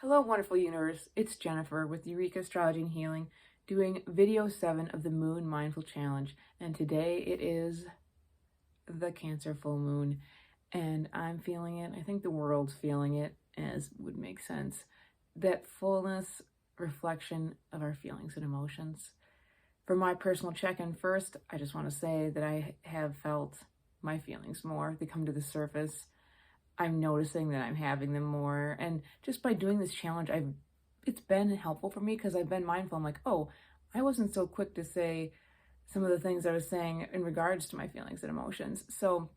Hello, wonderful universe. It's Jennifer with Eureka Astrology and Healing, doing video 7 of the Moon Mindful Challenge. And today it is the Cancer full moon, and I'm feeling it. I think the world's feeling it, as would make sense. That fullness, reflection of our feelings and emotions. For my personal check-in first, I just want to say that I have felt my feelings more. They come to the surface. I'm noticing that I'm having them more. And just by doing this challenge, it's been helpful for me because I've been mindful. I'm like, oh, I wasn't so quick to say some of the things I was saying in regards to my feelings and emotions. So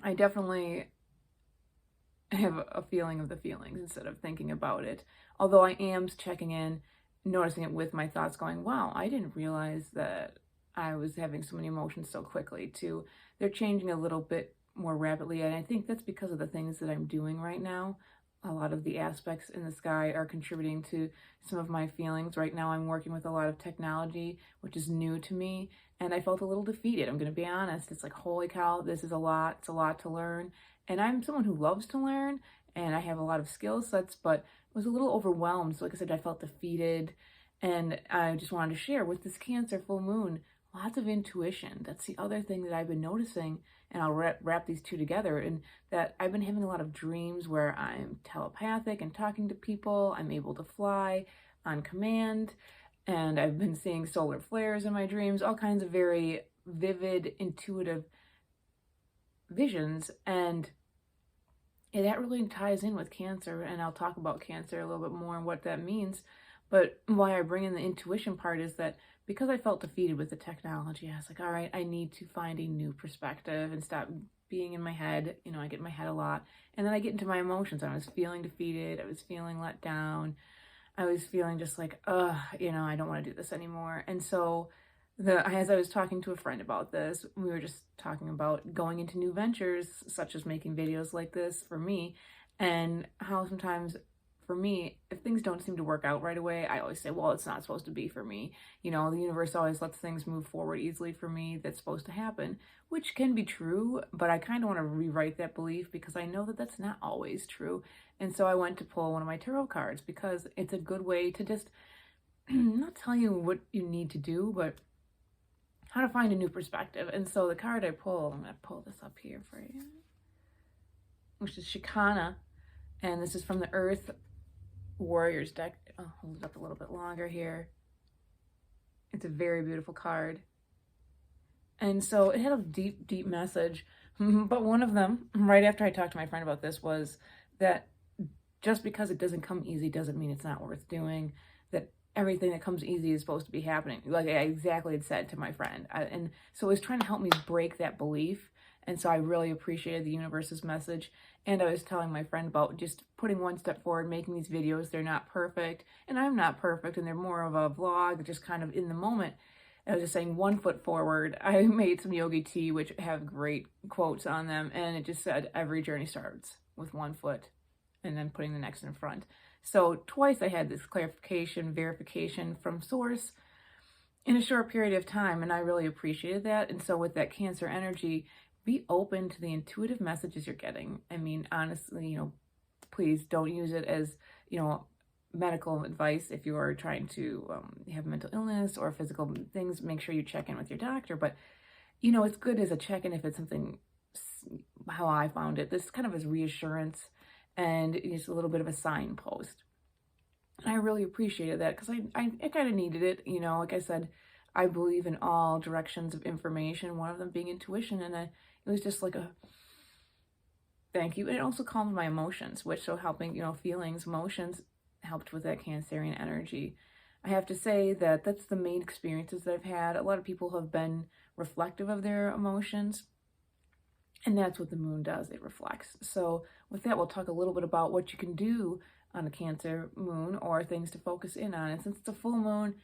I definitely have a feeling of the feelings instead of thinking about it. Although I am checking in, noticing it with my thoughts going, wow, I didn't realize that I was having so many emotions so quickly too. They're changing a little bit more rapidly, and I think that's because of the things that I'm doing right now. A lot of the aspects in the sky are contributing to some of my feelings. Right now I'm working with a lot of technology, which is new to me, and I felt a little defeated. I'm going to be honest. It's like, holy cow, this is a lot. It's a lot to learn. And I'm someone who loves to learn, and I have a lot of skill sets, but was a little overwhelmed. So like I said, I felt defeated, and I just wanted to share with this Cancer full moon, lots of intuition. That's the other thing that I've been noticing, and I'll wrap these two together, and that I've been having a lot of dreams where I'm telepathic and talking to people. I'm able to fly on command, and I've been seeing solar flares in my dreams, all kinds of very vivid, intuitive visions, and that really ties in with Cancer, and I'll talk about Cancer a little bit more and what that means. But why I bring in the intuition part is that because I felt defeated with the technology, I was like, all right, I need to find a new perspective and stop being in my head. You know, I get in my head a lot. And then I get into my emotions. I was feeling defeated. I was feeling let down. I was feeling just like, I don't want to do this anymore. And so as I was talking to a friend about this, we were just talking about going into new ventures, such as making videos like this for me, and how sometimes for me, if things don't seem to work out right away, I always say, well, it's not supposed to be for me. You know, the universe always lets things move forward easily for me. That's supposed to happen, which can be true, but I kind of want to rewrite that belief because I know that that's not always true. And so I went to pull one of my tarot cards because it's a good way to just not tell you what you need to do, but how to find a new perspective. And so the card I pulled, I'm going to pull this up here for you, which is Shikana, and this is from the Earth Warriors deck. I'll hold it up a little bit longer here. It's a very beautiful card. And so it had a deep, deep message. But one of them, right after I talked to my friend about this, was that just because it doesn't come easy doesn't mean it's not worth doing. That everything that comes easy is supposed to be happening. Like I exactly had said to my friend. And so it was trying to help me break that belief. And so I really appreciated the universe's message. And I was telling my friend about just putting one step forward, making these videos. They're not perfect, and I'm not perfect, and they're more of a vlog, just kind of in the moment. I was just saying 1 foot forward. I made some yogi tea, which have great quotes on them, and it just said, every journey starts with 1 foot, and then putting the next in front. So twice I had this clarification, verification from source in a short period of time, and I really appreciated that. And so with that Cancer energy, be open to the intuitive messages you're getting. I mean, honestly, please don't use it as, medical advice. If you are trying to have mental illness or physical things, make sure you check in with your doctor. But, it's good as a check-in if it's something, how I found it, this kind of as reassurance and it's a little bit of a signpost. And I really appreciated that because I kind of needed it. Like I said, I believe in all directions of information, one of them being intuition. And it was just like a thank you. And it also calmed my emotions, which so helping, feelings, emotions helped with that Cancerian energy. I have to say that that's the main experiences that I've had. A lot of people have been reflective of their emotions, and that's what the moon does. It reflects. So with that, we'll talk a little bit about what you can do on a Cancer moon or things to focus in on. And since it's a full moon,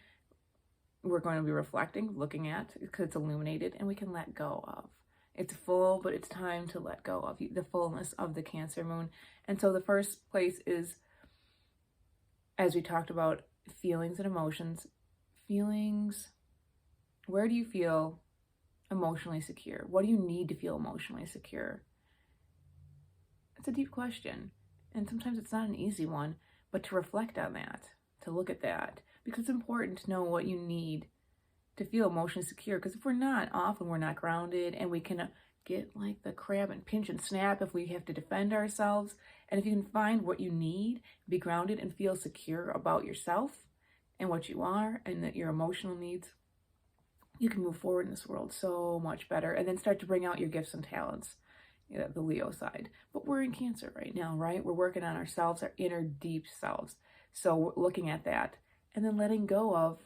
we're going to be reflecting, looking at, because it's illuminated, and we can let go of. It's full, but it's time to let go of the fullness of the Cancer moon. And so the first place is, as we talked about, feelings and emotions. Feelings, where do you feel emotionally secure? What do you need to feel emotionally secure? It's a deep question, and sometimes it's not an easy one, but to reflect on that, to look at that, because it's important to know what you need to feel emotionally secure. Because if we're not, often we're not grounded, and we can get like the crab and pinch and snap if we have to defend ourselves. And if you can find what you need, be grounded and feel secure about yourself and what you are and that your emotional needs, you can move forward in this world so much better, and then start to bring out your gifts and talents, the Leo side. But we're in Cancer right now, right? We're working on ourselves, our inner deep selves. So we're looking at that and then letting go of,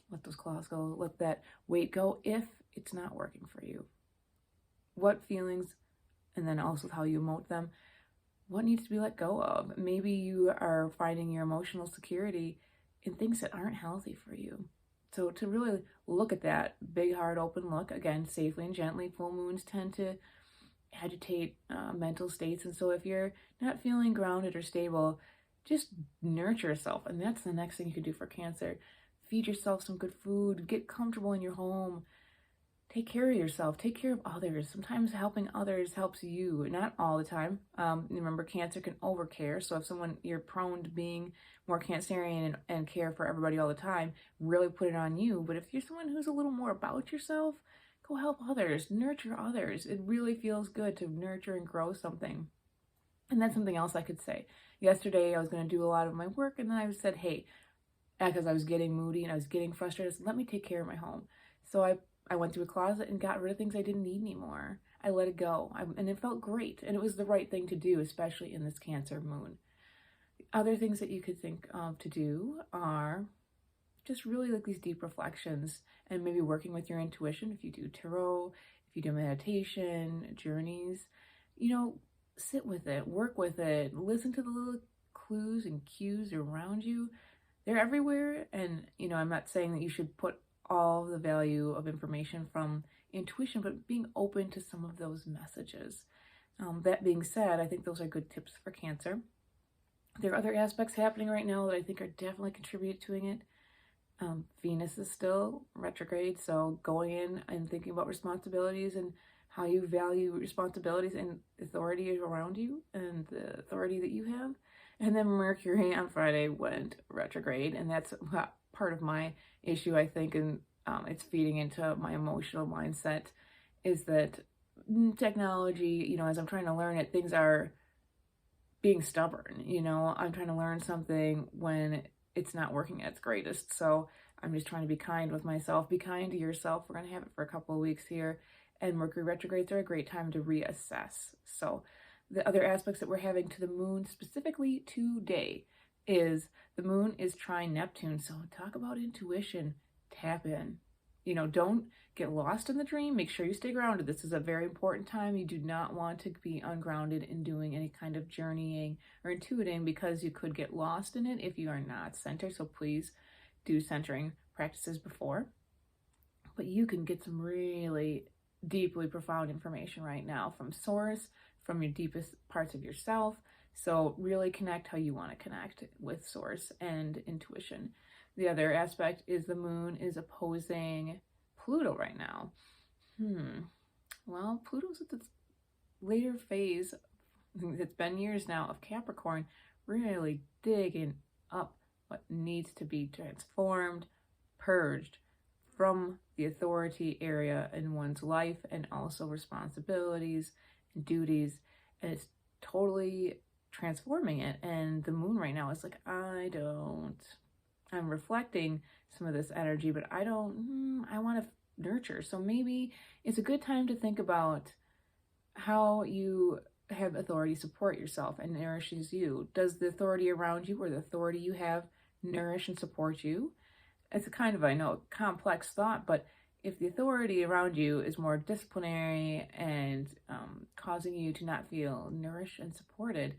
let those claws go, let that weight go if it's not working for you. What feelings, and then also how you emote them, what needs to be let go of? Maybe you are finding your emotional security in things that aren't healthy for you. So to really look at that big, hard, open look, again, safely and gently. Full moons tend to agitate mental states. And so if you're not feeling grounded or stable, just nurture yourself. And that's the next thing you could do for Cancer. Feed yourself some good food, get comfortable in your home, take care of yourself, take care of others. Sometimes helping others helps you, not all the time. Remember, Cancer can overcare. So if you're prone to being more Cancerian and care for everybody all the time, really put it on you. But if you're someone who's a little more about yourself, go help others, nurture others. It really feels good to nurture and grow something. And that's something else I could say. Yesterday, I was going to do a lot of my work, and then I said, hey, because I was getting moody and I was getting frustrated, I said, let me take care of my home. So I went through a closet and got rid of things I didn't need anymore. I let it go, and it felt great, and it was the right thing to do, especially in this Cancer moon. Other things that you could think of to do are just really like these deep reflections, and maybe working with your intuition. If you do tarot, if you do meditation, journeys, sit with it, work with it, listen to the little clues and cues around you. They're everywhere, and I'm not saying that you should put all the value of information from intuition, but being open to some of those messages. That being said, I think those are good tips for Cancer. There are other aspects happening right now that I think are definitely contributing to it. Venus is still retrograde, so going in and thinking about responsibilities and how you value responsibilities and authority around you and the authority that you have. And then Mercury on Friday went retrograde, and that's part of my issue, I think, and it's feeding into my emotional mindset, is that technology, as I'm trying to learn it, things are being stubborn. I'm trying to learn something when it's not working at its greatest. So I'm just trying to be kind with myself. Be kind to yourself. We're going to have it for a couple of weeks here. And Mercury retrogrades are a great time to reassess. So the other aspects that we're having to the moon specifically today is the moon is trine Neptune. So talk about intuition. Tap in. Don't get lost in the dream. Make sure you stay grounded. This is a very important time. You do not want to be ungrounded in doing any kind of journeying or intuiting, because you could get lost in it if you are not centered. So please do centering practices before. But you can get some really deeply profound information right now from source, from your deepest parts of yourself. So really connect how you want to connect with source and intuition. The other aspect is the moon is opposing Pluto right now. Well, Pluto's at its later phase. It's been years now of Capricorn, really digging up what needs to be transformed, purged from the authority area in one's life, and also responsibilities and duties. And it's totally transforming it. And the moon right now is like, I'm reflecting some of this energy, but I want to nurture. So maybe it's a good time to think about how you have authority support yourself and nourishes you. Does the authority around you or the authority you have nourish and support you? It's a kind of, I know, complex thought, but if the authority around you is more disciplinary and causing you to not feel nourished and supported,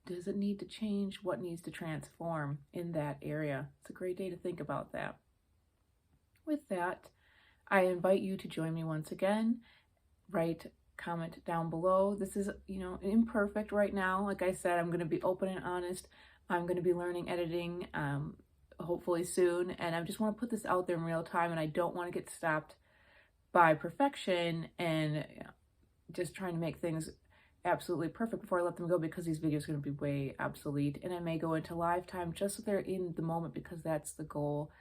does it need to change? What needs to transform in that area? It's a great day to think about that. With that, I invite you to join me once again. Write, comment down below. This is, imperfect right now. Like I said, I'm going to be open and honest. I'm going to be learning editing hopefully soon. And I just want to put this out there in real time, and I don't want to get stopped by perfection and just trying to make things absolutely perfect before I let them go, because these videos are going to be way obsolete, and I may go into live time just so they're in the moment, because that's the goal.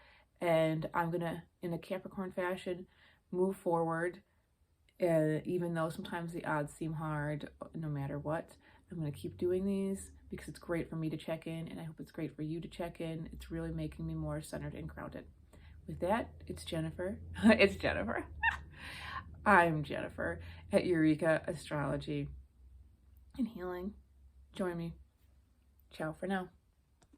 And I'm gonna, in a Capricorn fashion, move forward, even though sometimes the odds seem hard. No matter what, I'm gonna keep doing these because it's great for me to check in, and I hope it's great for you to check in. It's really making me more centered and grounded. With that, it's Jennifer. It's Jennifer. I'm Jennifer at Eureka Astrology and Healing. Join me. Ciao for now.